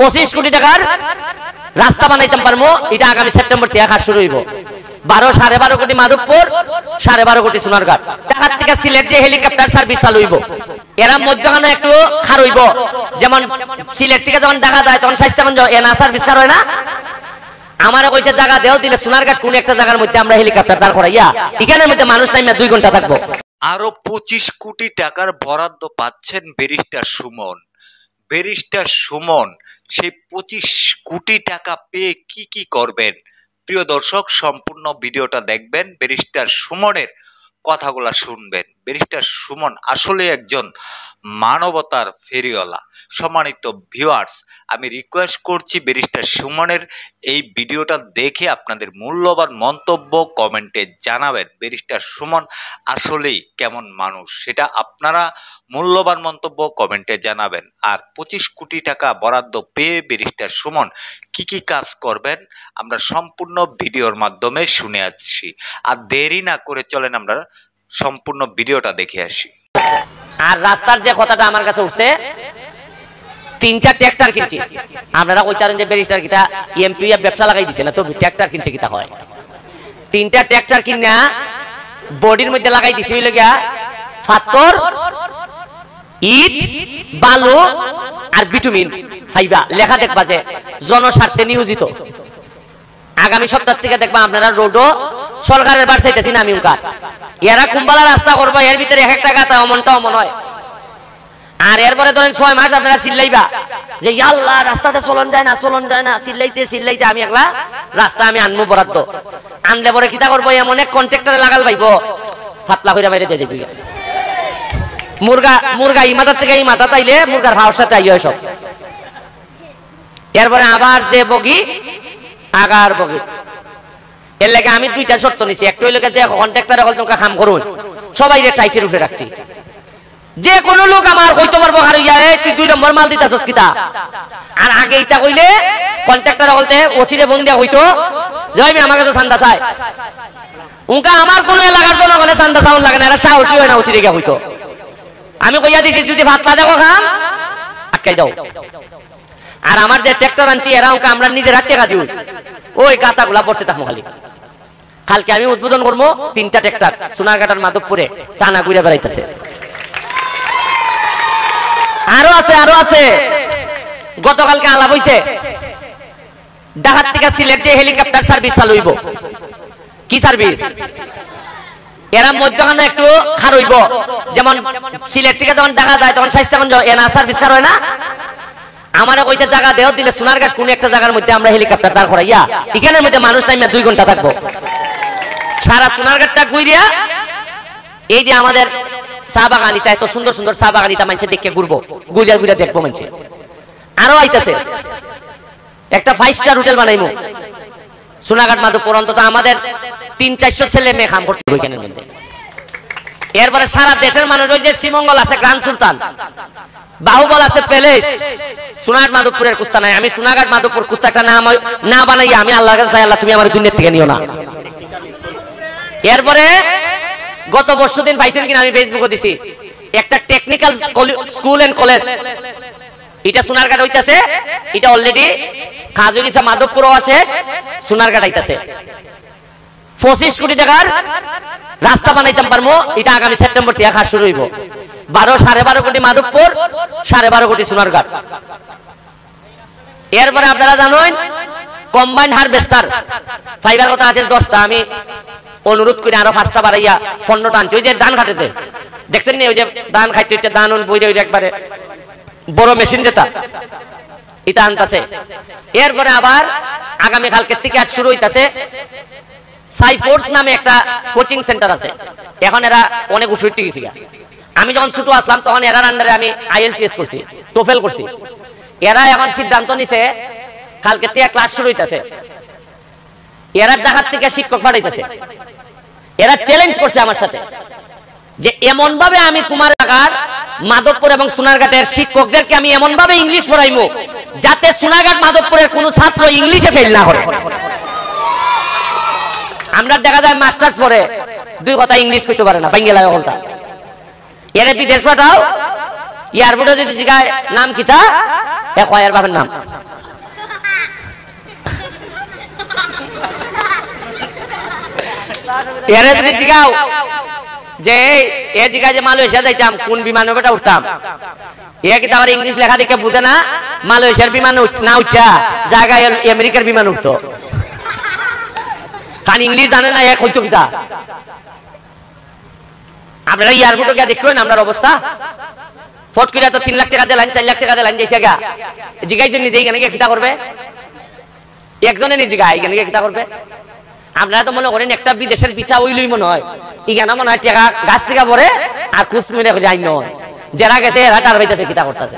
25 কোটি টাকার রাস্তা বানাইতাম পারবো, এটা আগামী সেপ্টেম্বর থেকে কাজ শুরু হইব। 12.5 কোটি মাধবপুর, 12.5 কোটি সোনারঘাট। ঢাকা থেকে সিলেট যে হেলিকপ্টার সার্ভিস চালু হইব, এরা মধ্যখানে একটু খার হইব। যেমন সিলেট থেকে যখন ঢাকা যায় তখন স্বাস্থ্যগঞ্জ এনা সার্ভিস খার হয় না, আমার কইছে জায়গা দেও দিলে সোনারঘাট কোন একটা জায়গার মধ্যে আমরা হেলিকপ্টার দাঁড় করাইয়া এখানের মধ্যে মানুষ নাইমা 2 ঘন্টা থাকবো। আরো 25 কোটি টাকার বরাদ্দ পাচ্ছেন ব্যারিস্টার সুমন। ব্যারিস্টার সুমন সেই 25 কোটি টাকা পেয়ে কি করবেন? প্রিয় দর্শক, সম্পূর্ণ ভিডিওটা দেখবেন, ব্যারিস্টার সুমনের কথাগুলা শুনবেন। ব্যারিস্টার সুমন আসলে একজন মানবতার ফেরিওয়ালা। সম্মানিত ভিউয়ার্স, আমি রিকোয়েস্ট করছি ব্যারিস্টার সুমনের এই ভিডিওটা দেখে আপনাদের মূল্যবান মন্তব্য কমেন্টে জানাবেন। ব্যারিস্টার সুমন আসলেই কেমন মানুষ সেটা আপনারা মূল্যবান মন্তব্য কমেন্টে জানাবেন। আর 25 কোটি টাকা বরাদ্দ পেয়ে ব্যারিস্টার সুমন কি কাজ করবেন আমরা সম্পূর্ণ ভিডিওর মাধ্যমে শুনে আসছি। আর দেরি না করে চলেন আমরা সম্পূর্ণ ভিডিওটা দেখে আসি। আর রাস্তার যে কথাটা আমার কাছে উঠছে, 3টা ট্রাক্টর কিনছি। আপনারা কইতারেন যে ব্যারিস্টার কিটা এমপি ব্যবসা লাগাই দিছে না, তো ট্রাক্টর কিনছে কিটা হয়? 3টা ট্রাক্টর কিনা বডির মধ্যে লাগাই দিছে হইল গিয়া পাথর, ইট, বালু আর বিটুমিন। ভাইবা লেখা দেখবা যে জনস্বার্থে নিয়োজিত। আগামী সপ্তাহ থেকে দেখবা আপনারা রোডও সরকারের বার চাইতেছি না আমি উনকার। এরা কুম্বালা রাস্তা করবো, এর ভিতরে 1 টাকা তা অমনটা অমন হয়। আর এরপরে ধরেন 6 মাস আপনারা চিল্লাইবা যে আল্লাহ রাস্তাতে চলন যায় না, চিল্লাইতে আমি একলা রাস্তা আমি আনবো বরাদ্দ। আনলে পরে কিতা করবো, এমন এক কন্ট্রাক্টরে লাগাল পাইব ফাতলা করে বাইরে দিয়ে যাবি। মুরগা এই মাথার থেকে এই মাথা তাইলে মুরগার ভাওয়ার সাথে আইয় সব। এরপরে আবার যে বগি আগার বগি। এর লাগে আমি 2টা শর্ত নিছি। একটা হইল যে কন্ট্রাক্টরে হল তোমরা কাম করুন, সবাই টাইটের উপরে রাখছি। যে কোনো লোক আমার কইতে পারবো হারিয়া তুই 2 নম্বর মাল দিতাছস কিতা। আর আগে ইটা কইলে কন্ট্রাক্টরে বলতে ওসিরে ফোন দিয়া হইতো যে আমি আমার কাছে চান্দা চাই। উনকা আমার কোন এলাকার জনগণে চান্দা চাউন লাগে না, এরা সাহসী হয় না ওসিরে গিয়া হইতো। আমি কইয়া দিছি যদি ভাতলা দেখো খাম আটকাই দাও। আর আমার যে ট্রাক্টর আনছি এরা উনকা আমরা নিজের টাকা দিই, ওই গাতাগুলা পড়তে থাকবো খালি। কালকে আমি উদ্বোধন করবো 3টা ট্রাক্টর সোনারঘাট আর মাধবপুরে টানা ঘুরে বেড়াইতেছে। আরো আছে গতকালকে আলাপ হইছে ঢাকা থেকে সিলেট যে হেলিকপ্টার সার্ভিস চালু হইব। কি সার্ভিস? এরা মধ্যখানে একটু খার হইব। যেমন সিলেট থেকে যখন ঢাকা যায় তখন স্বাস্থ্যগঞ্জ এনা সার্ভিস খার হয় না, আমারও কইছে জায়গা দেও দিলে সোনারঘাট কোন একটা জায়গার মধ্যে আমরা হেলিকপ্টার দাঁড় করাইয়া এখানের মধ্যে মানুষ নাইমা 2 ঘন্টা থাকবো। সারা সোনারঘাটটা ঘুরিয়া এই যে আমাদের চা বাগানিতা, এত সুন্দর সুন্দর চা বাগানিতা মানুষে দেখে ঘুরবো, ঘুরিয়া দেখবো মানুষে। আরো আইতাছে একটা 5 স্টার হোটেল বানাইমু সোনারঘাট মাধবপুর। অন্তত আমাদের 300-400 ছেলে মেয়ে কাম করতে ওইখানের মধ্যে। এরপরে সারা দেশের মানুষ, ওই যে শ্রীমঙ্গল আছে গ্র্যান্ড সুলতান, বাহুবল আছে প্যালেস, সোনারঘাট মাধবপুরের কুস্তা নাই। আমি সোনারঘাট মাধবপুর কুস্তা একটা না বানাইয়া আমি আল্লাহর কাছে চাই, আল্লাহ তুমি আমার দুনিয়া থেকে নিও না। এরপরে গত বছর দিন পাইছেন কিনা আমি ফেসবুকে দিছি একটা টেকনিক্যাল স্কুল এন্ড কলেজ, এটা সোনারঘাট হইতাছে। এটা অলরেডি কাজ হয়ে গেছে, মাধবপুরও শেষ, সোনারঘাট আইতাছে। 25 কোটি টাকার রাস্তা বানাইতাম পারবো, এটা আগামী সেপ্টেম্বর থেকে কাজ শুরু হইব। 12.5 কোটি মাধবপুর, 12.5 কোটি সোনারঘাট। এরপরে আপনারা জানেন কম্বাইন হারভেস্টার ফাইবার কথা আছে 10টা, আমি অনুরোধ করে আরো 5টা বাড়াইয়া 15টা আনছি। ওই যে ধান খাটেছে দেখছেন নি, ওই যে ধান খাইতে ধান বইরে একবারে বড় মেশিন যেটা এটা আনতেছে। এরপরে আবার আগামী কালকের থেকে আজ শুরু হইতাছে সাইফোর্স নামে একটা কোচিং সেন্টার আছে। এখন এরা অনেক উপরে গেছে। আমি যখন ছোট আসলাম তখন এরার আন্ডারে আমি IELTS করছি, টোফেল করছি। এরা এখন সিদ্ধান্ত নিছে কালকে থেকে ক্লাস শুরু হইতাছে। এরা ঢাকা থেকে শিক্ষক পাঠাইতেছে। এরা চ্যালেঞ্জ করছে আমার সাথে যে এমন ভাবে আমি তোমার এলাকার মাধবপুর এবং সোনারঘাটের শিক্ষকদেরকে আমি এমন ভাবে ইংলিশ পড়াইমু যাতে সোনারঘাট মাধবপুরের কোনো ছাত্র ইংলিশে ফেল না করে। আমরা দেখা যায় মাস্টার্স পড়ে 2 কথা ইংলিশ কইতে পারে না, বাংলা বলতা। এরা বিদেশ পাঠাও, এয়ারপোর্টে যদি জিগায় নাম কিতা, এক এর বাবার নাম এরে যদি জিগাও যে এ জিগা যে মালয়েশিয়া যাইতাম কোন বিমানে বেটা উঠতাম, এ কি তার ইংলিশ লেখা দেখে বুঝে না, মালয়েশিয়ার বিমান না উঠা জায়গায় আমেরিকার বিমান উঠতো, কারণ ইংলিশ জানে না এক হইতো কিতা। আপনারা এয়ারপোর্টে গিয়ে দেখবেন আপনার অবস্থা, ফট করে তো 3 লাখ টাকা দিলেন 4 লাখ টাকা দিলেন যাইতে গা জিগাইছেন নিজে এখানে গিয়ে কিতা করবে, একজনে নিজে গা এখানে গিয়ে কিতা করবে। আপনারা তো মনে করেন একটা বিদেশের ভিসা ওইলই মনে হয়, এখানে মনে হয় টাকা গাছ থেকে পরে আর কুচ মিলে যাই নয়, যারা গেছে এরা টার হইতেছে কিতা করতেছে।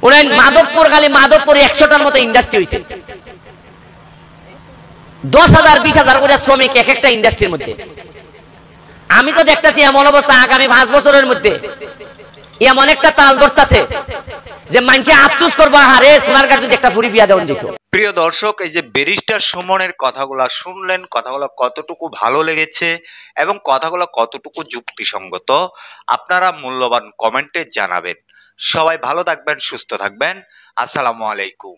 ওরা মাধবপুর, খালি মাধবপুরে 100টার মতো ইন্ডাস্ট্রি হয়েছে, 10,000 20,000 করে শ্রমিক এক একটা ইন্ডাস্ট্রির মধ্যে। আমি তো দেখতেছি এমন অবস্থা আগামী 5 বছরের মধ্যে এমন একটা তাল ধরতেছে যে মানুষে আফসোস করবো, হারে সোনারগাঁর যদি একটা ফুরি বিয়া দেওয়া যেত। প্রিয় দর্শক, এই যে ব্যারিস্টার সুমনের কথাগুলো শুনলেন, কথাগুলো কতটুকু ভালো লেগেছে এবং কথাগুলো কতটুকু যুক্তিসঙ্গত, আপনারা মূল্যবান কমেন্টে জানাবেন। সবাই ভালো থাকবেন, সুস্থ থাকবেন। আসসালামু আলাইকুম।